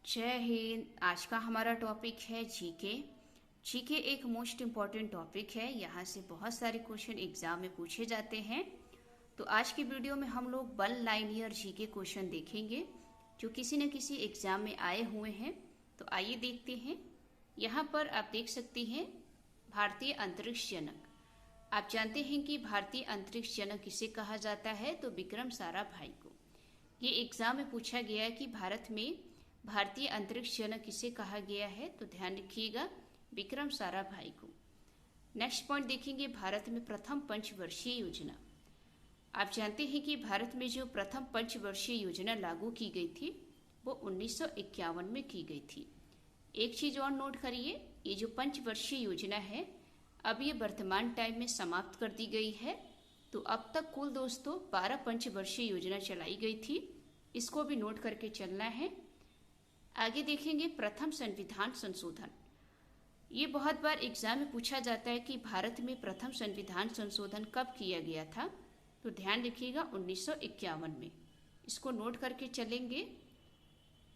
जय हिंद। आज का हमारा टॉपिक है जीके। जीके एक मोस्ट इम्पॉर्टेंट टॉपिक है। यहाँ से बहुत सारे क्वेश्चन एग्जाम में पूछे जाते हैं। तो आज की वीडियो में हम लोग 1 लाइनियर जीके क्वेश्चन देखेंगे जो किसी न किसी एग्जाम में आए हुए हैं। तो आइए देखते हैं। यहाँ पर आप देख सकते हैं भारतीय अंतरिक्ष जनक। आप जानते हैं कि भारतीय अंतरिक्ष जनक किसे कहा जाता है? तो विक्रम साराभाई को। ये एग्जाम में पूछा गया है कि भारत में भारतीय अंतरिक्ष जनक किसे कहा गया है? तो ध्यान रखिएगा, विक्रम साराभाई को। नेक्स्ट पॉइंट देखेंगे, भारत में प्रथम पंचवर्षीय योजना। आप जानते हैं कि भारत में जो प्रथम पंचवर्षीय योजना लागू की गई थी वो 1951 में की गई थी। एक चीज और नोट करिए, ये जो पंचवर्षीय योजना है अब ये वर्तमान टाइम में समाप्त कर दी गई है। तो अब तक कुल दोस्तों 12 पंचवर्षीय योजना चलाई गई थी। इसको भी नोट करके चलना है। आगे देखेंगे प्रथम संविधान संशोधन। ये बहुत बार एग्जाम में पूछा जाता है कि भारत में प्रथम संविधान संशोधन कब किया गया था? तो ध्यान रखिएगा 1951 में। इसको नोट करके चलेंगे।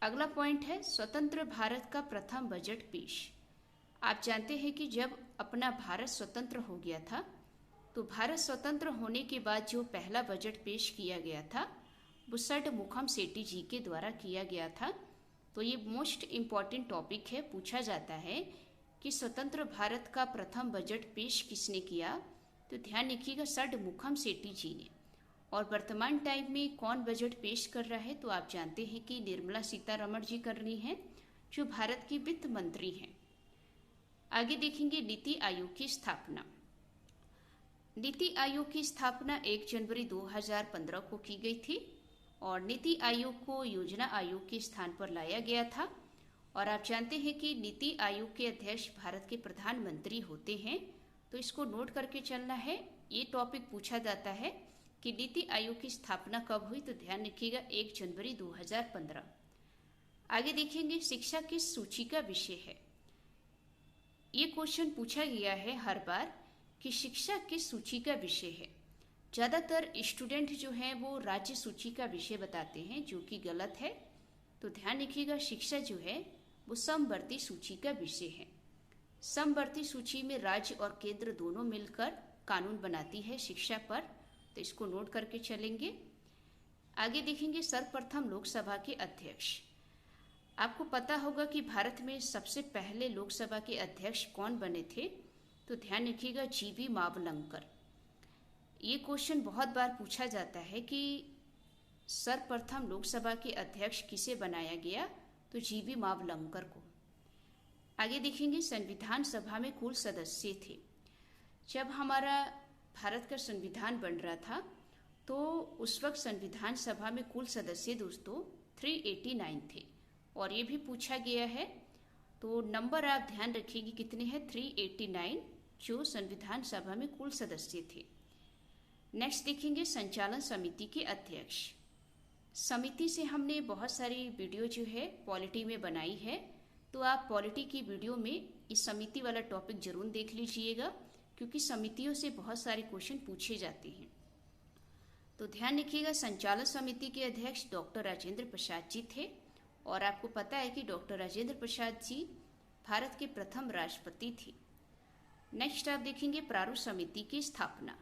अगला पॉइंट है स्वतंत्र भारत का प्रथम बजट पेश। आप जानते हैं कि जब अपना भारत स्वतंत्र हो गया था तो भारत स्वतंत्र होने के बाद जो पहला बजट पेश किया गया था वो षडमुखम सेठी जी के द्वारा किया गया था। तो ये मोस्ट इम्पॉर्टेंट टॉपिक है। पूछा जाता है कि स्वतंत्र भारत का प्रथम बजट पेश किसने किया? तो ध्यान रखिएगा षडमुखम सेठी जी ने। और वर्तमान टाइम में कौन बजट पेश कर रहा है? तो आप जानते हैं कि निर्मला सीतारमण जी कर रही हैं, जो भारत की वित्त मंत्री हैं। आगे देखेंगे नीति आयोग की स्थापना। नीति आयोग की स्थापना 1 जनवरी 2015 को की गई थी और नीति आयोग को योजना आयोग के स्थान पर लाया गया था। और आप जानते हैं कि नीति आयोग के अध्यक्ष भारत के प्रधानमंत्री होते हैं। तो इसको नोट करके चलना है। ये टॉपिक पूछा जाता है कि नीति आयोग की स्थापना कब हुई? तो ध्यान रखिएगा 1 जनवरी 2015। आगे देखेंगे शिक्षा किस सूची का विषय है। ये क्वेश्चन पूछा गया है हर बार कि शिक्षा किस सूची का विषय है। ज़्यादातर स्टूडेंट जो हैं वो राज्य सूची का विषय बताते हैं, जो कि गलत है। तो ध्यान रखिएगा शिक्षा जो है वो समवर्ती सूची का विषय है। समवर्ती सूची में राज्य और केंद्र दोनों मिलकर कानून बनाती है शिक्षा पर। तो इसको नोट करके चलेंगे। आगे देखेंगे सर्वप्रथम लोकसभा के अध्यक्ष। आपको पता होगा कि भारत में सबसे पहले लोकसभा के अध्यक्ष कौन बने थे? तो ध्यान रखिएगा जीवी मावलंकर। ये क्वेश्चन बहुत बार पूछा जाता है कि सर्वप्रथम लोकसभा के अध्यक्ष किसे बनाया गया? तो जीवी मावलंकर को। आगे देखेंगे संविधान सभा में कुल सदस्य थे। जब हमारा भारत का संविधान बन रहा था तो उस वक्त संविधान सभा में कुल सदस्य दोस्तों 389 थे। और ये भी पूछा गया है, तो नंबर आप ध्यान रखिएगा कितने हैं? 389 जो संविधान सभा में कुल सदस्य थे। नेक्स्ट देखेंगे संचालन समिति के अध्यक्ष। समिति से हमने बहुत सारी वीडियो जो है पॉलिटी में बनाई है। तो आप पॉलिटी की वीडियो में इस समिति वाला टॉपिक जरूर देख लीजिएगा, क्योंकि समितियों से बहुत सारे क्वेश्चन पूछे जाते हैं। तो ध्यान रखिएगा संचालन समिति के अध्यक्ष डॉक्टर राजेंद्र प्रसाद जी थे। और आपको पता है कि डॉक्टर राजेंद्र प्रसाद जी भारत के प्रथम राष्ट्रपति थे। नेक्स्ट आप देखेंगे प्रारूप समिति की स्थापना।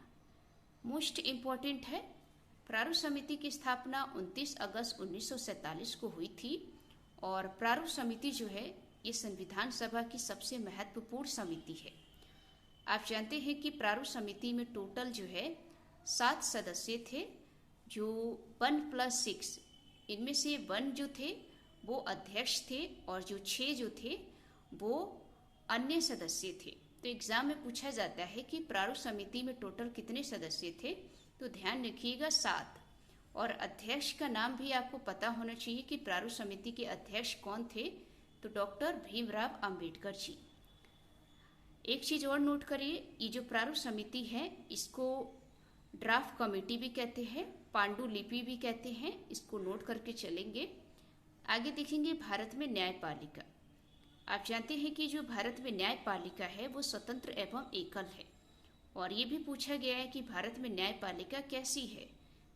मोस्ट इम्पॉर्टेंट है। प्रारूप समिति की स्थापना 29 अगस्त 1947 को हुई थी। और प्रारूप समिति जो है ये संविधान सभा की सबसे महत्वपूर्ण समिति है। आप जानते हैं कि प्रारूप समिति में टोटल जो है 7 सदस्य थे, जो 1+6, इनमें से 1 जो थे वो अध्यक्ष थे और जो 6 जो थे वो अन्य सदस्य थे। तो एग्जाम में पूछा जाता है कि प्रारूप समिति में टोटल कितने सदस्य थे? तो ध्यान रखिएगा 7। और अध्यक्ष का नाम भी आपको पता होना चाहिए कि प्रारूप समिति के अध्यक्ष कौन थे? तो डॉक्टर भीमराव अंबेडकर जी। एक चीज और नोट करिए, ये जो प्रारूप समिति है इसको ड्राफ्ट कमेटी भी कहते हैं, पांडुलिपि भी कहते हैं। इसको नोट करके चलेंगे। आगे देखेंगे भारत में न्यायपालिका। आप जानते हैं कि जो भारत में न्यायपालिका है वो स्वतंत्र एवं एकल है। और ये भी पूछा गया है कि भारत में न्यायपालिका कैसी है?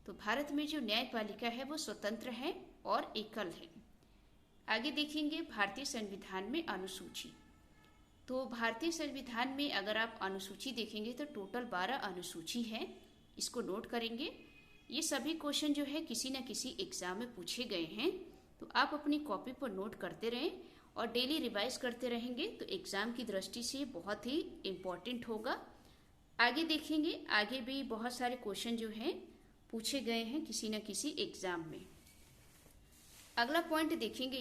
तो भारत में जो न्यायपालिका है वो स्वतंत्र है और एकल है। आगे देखेंगे भारतीय संविधान में अनुसूची। तो भारतीय संविधान में अगर आप अनुसूची देखेंगे तो टोटल 12 अनुसूची है, इसको नोट करेंगे। ये सभी क्वेश्चन जो है किसी न किसी एग्जाम में पूछे गए हैं, तो आप अपनी कॉपी पर नोट करते रहें और डेली रिवाइज करते रहेंगे तो एग्जाम की दृष्टि से बहुत ही इम्पोर्टेंट होगा। आगे देखेंगे, आगे भी बहुत सारे क्वेश्चन जो हैं पूछे गए हैं किसी न किसी एग्जाम में। अगला पॉइंट देखेंगे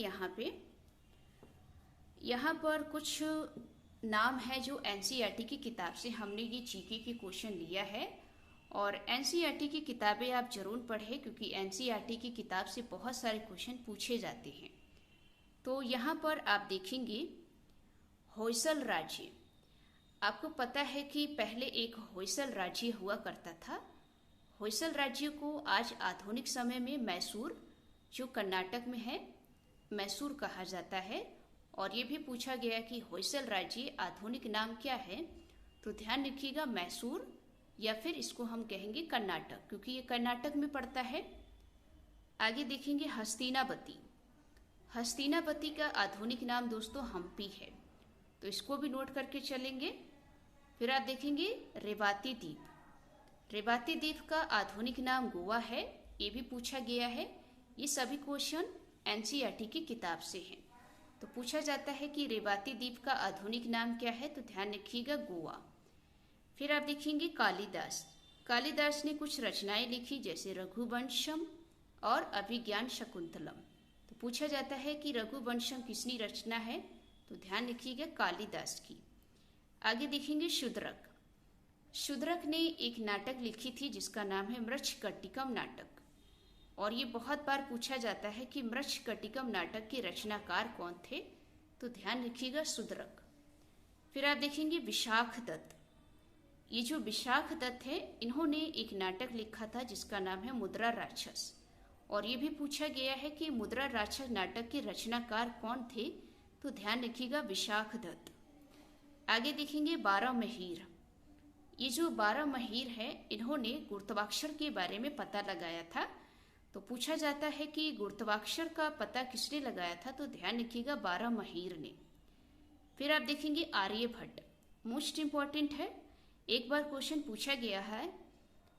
यहाँ पर कुछ नाम है जो एनसीईआरटी की किताब से हमने ये जीके के क्वेश्चन लिया है, और एनसीईआरटी की किताबें आप जरूर पढ़ें क्योंकि एनसीईआरटी की किताब से बहुत सारे क्वेश्चन पूछे जाते हैं। तो यहाँ पर आप देखेंगे होयसल राज्य। आपको पता है कि पहले एक होयसल राज्य हुआ करता था। होयसल राज्य को आज आधुनिक समय में मैसूर, जो कर्नाटक में है, मैसूर कहा जाता है। और ये भी पूछा गया कि होयसल राज्य आधुनिक नाम क्या है, तो ध्यान रखिएगा मैसूर या फिर इसको हम कहेंगे कर्नाटक, क्योंकि ये कर्नाटक में पड़ता है। आगे देखेंगे हस्तिनावती। हस्तिनावती का आधुनिक नाम दोस्तों हम्पी है, तो इसको भी नोट करके चलेंगे। फिर आप देखेंगे रेवाती द्वीप। रेवाती द्वीप का आधुनिक नाम गोवा है, ये भी पूछा गया है। ये सभी क्वेश्चन एनसीईआरटी की किताब से हैं। तो पूछा जाता है कि रेवाती द्वीप का आधुनिक नाम क्या है, तो ध्यान रखिएगा गोवा। फिर आप देखेंगे कालिदास। कालिदास ने कुछ रचनाएं लिखी जैसे रघुवंशम और अभिज्ञान शकुंतलम। तो पूछा जाता है कि रघुवंशम किसकी रचना है, तो ध्यान रखिएगा कालिदास की। आगे देखेंगे शूद्रक। शूद्रक ने एक नाटक लिखी थी जिसका नाम है मृच्छकटिकम नाटक, और ये बहुत बार पूछा जाता है कि मृच्छकटिकम नाटक के रचनाकार कौन थे, तो ध्यान रखिएगा शूद्रक। फिर आप देखेंगे विशाख दत्त। ये जो विशाख दत्त है, इन्होंने एक नाटक लिखा था जिसका नाम है मुद्रा राक्षस, और ये भी पूछा गया है कि मुद्रा राक्षस नाटक के रचनाकार कौन थे, तो ध्यान रखिएगा विशाख दत्त। आगे देखेंगे 12 महिर। ये जो 12 महिर है, इन्होंने गुरुत्वाक्षर के बारे में पता लगाया था। तो पूछा जाता है कि गुरुत्वाक्षर का पता किसने लगाया था, तो ध्यान रखिएगा 12 महिर ने। फिर आप देखेंगे आर्यभट्ट। मोस्ट इंपॉर्टेंट है, एक बार क्वेश्चन पूछा गया है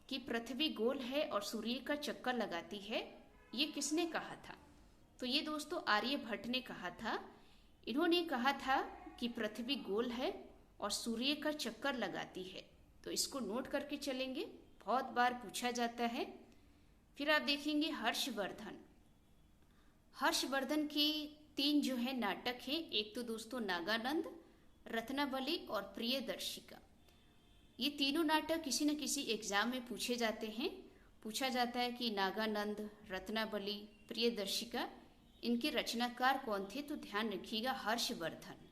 कि पृथ्वी गोल है और सूर्य का चक्कर लगाती है, ये किसने कहा था, तो ये दोस्तों आर्यभट्ट ने कहा था। इन्होंने कहा था कि पृथ्वी गोल है और सूर्य का चक्कर लगाती है, तो इसको नोट करके चलेंगे, बहुत बार पूछा जाता है। फिर आप देखेंगे हर्षवर्धन। हर्षवर्धन की 3 जो है नाटक है, एक तो दोस्तों नागानंद, रत्नावली और प्रियदर्शिका। ये तीनों नाटक किसी न किसी एग्जाम में पूछे जाते हैं। पूछा जाता है कि नागानंद, रत्नावली, प्रियदर्शिका, इनके रचनाकार कौन थे, तो ध्यान रखिएगा हर्षवर्धन।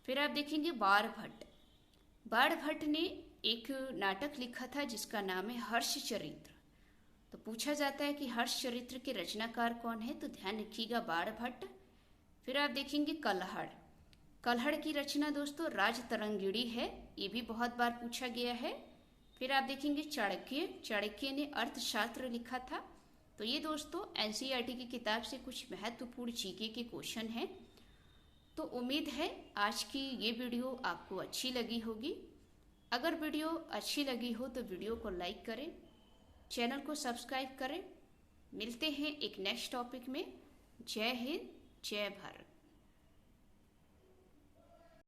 फिर आप देखेंगे बाणभट्ट। बाणभट्ट ने एक नाटक लिखा था जिसका नाम है हर्षचरित्र। तो पूछा जाता है कि हर्षचरित्र के रचनाकार कौन है, तो ध्यान रखिएगा बाणभट्ट। फिर आप देखेंगे कल्हड़। कल्हड़ की रचना दोस्तों राजतरंगिणी है, ये भी बहुत बार पूछा गया है। फिर आप देखेंगे चाणक्य। चाणक्य ने अर्थशास्त्र लिखा था। तो ये दोस्तों एनसीईआरटी की किताब से कुछ महत्वपूर्ण जीके के क्वेश्चन हैं। तो उम्मीद है आज की ये वीडियो आपको अच्छी लगी होगी। अगर वीडियो अच्छी लगी हो तो वीडियो को लाइक करें, चैनल को सब्सक्राइब करें। मिलते हैं एक नेक्स्ट टॉपिक में। जय हिंद, जय भारत।